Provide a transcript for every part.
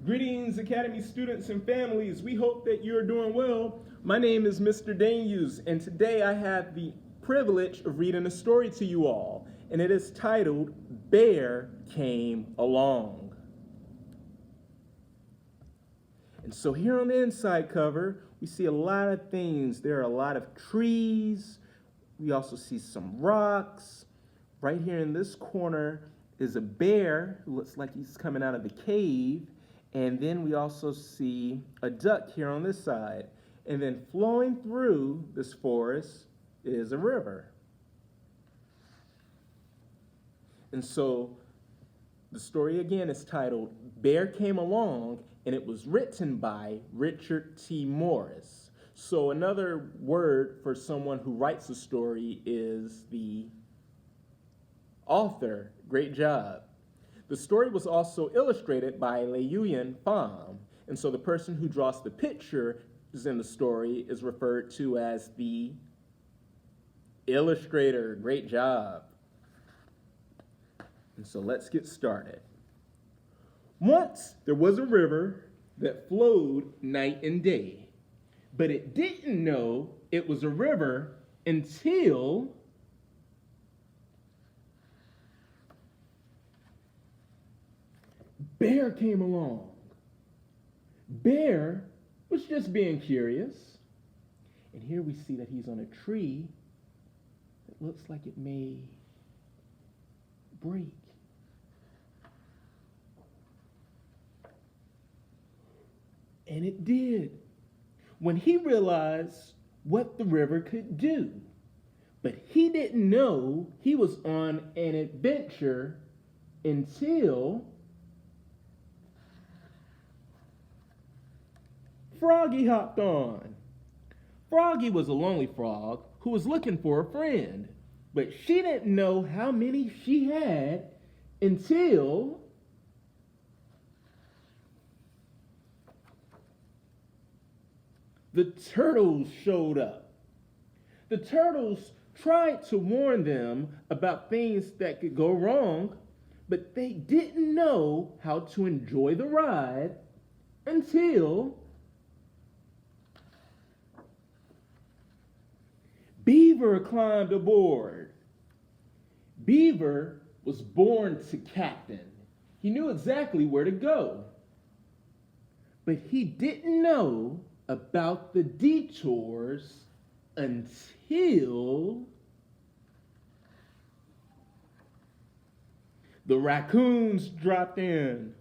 Greetings, Academy students and families. We hope that you're doing well. My name is Mr. Daniels, and today I have the privilege of reading a story to you all, and it is titled, Bear Came Along. And so here on the inside cover, we see a lot of things. There are a lot of trees. We also see some rocks. Right here in this corner is a bear who looks like he's coming out of the cave. And then we also see a duck here on this side. And then flowing through this forest is a river. And so the story again is titled Bear Came Along, and it was written by Richard T. Morris. So another word for someone who writes a story is the author. Great job. The story was also illustrated by Le Yuan Pham, and so the person who draws the picture in the story is referred to as the illustrator. Great job. And so let's get started. Once there was a river that flowed night and day, but it didn't know it was a river until Bear came along. Bear was just being curious. And here we see that he's on a tree that looks like it may break. And it did. When he realized what the river could do. But he didn't know he was on an adventure until Froggy hopped on. Froggy was a lonely frog who was looking for a friend, but she didn't know how many she had until the turtles showed up. The turtles tried to warn them about things that could go wrong, but they didn't know how to enjoy the ride until Beaver climbed aboard. Beaver was born to captain. He knew exactly where to go. But he didn't know about the detours until the raccoons dropped in.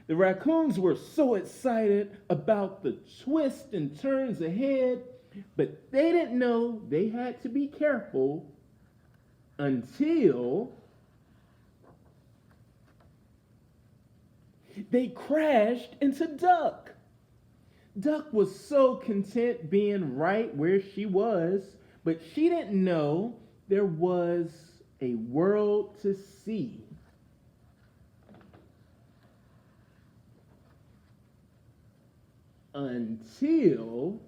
The raccoons were so excited about the twists and turns ahead, but they didn't know they had to be careful until they crashed into Duck. Duck was so content being right where she was, but she didn't know there was a world to see. Until,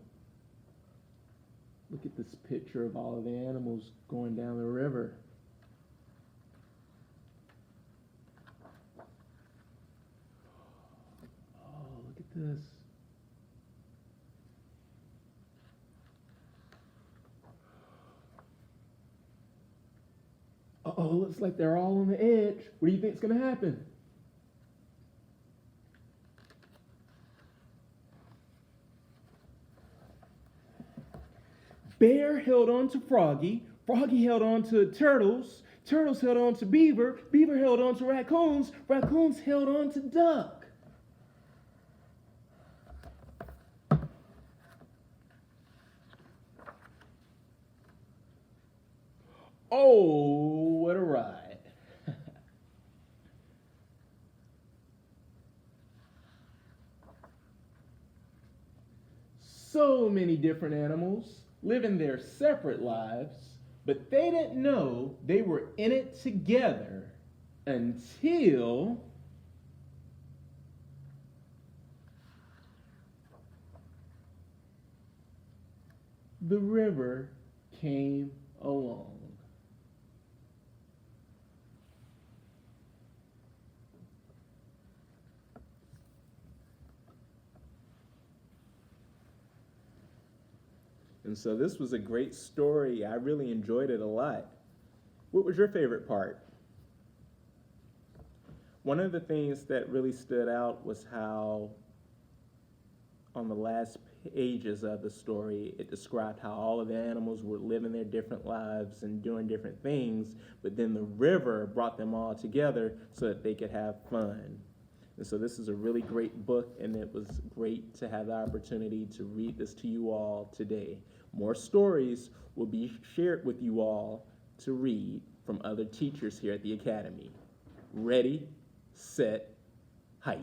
look at this picture of all of the animals going down the river. Oh, look at this. Uh-oh, looks like they're all on the edge. What do you think is going to happen? Bear held on to Froggy. Froggy held on to Turtles. Turtles held on to Beaver. Beaver held on to Raccoons. Raccoons held on to Duck. Oh, what a ride. So many different animals living their separate lives, but they didn't know they were in it together until the river came along. And so this was a great story. I really enjoyed it a lot. What was your favorite part? One of the things that really stood out was how on the last pages of the story, it described how all of the animals were living their different lives and doing different things, but then the river brought them all together so that they could have fun. And so this is a really great book, and it was great to have the opportunity to read this to you all today. More stories will be shared with you all to read from other teachers here at the Academy. Ready, set, hike.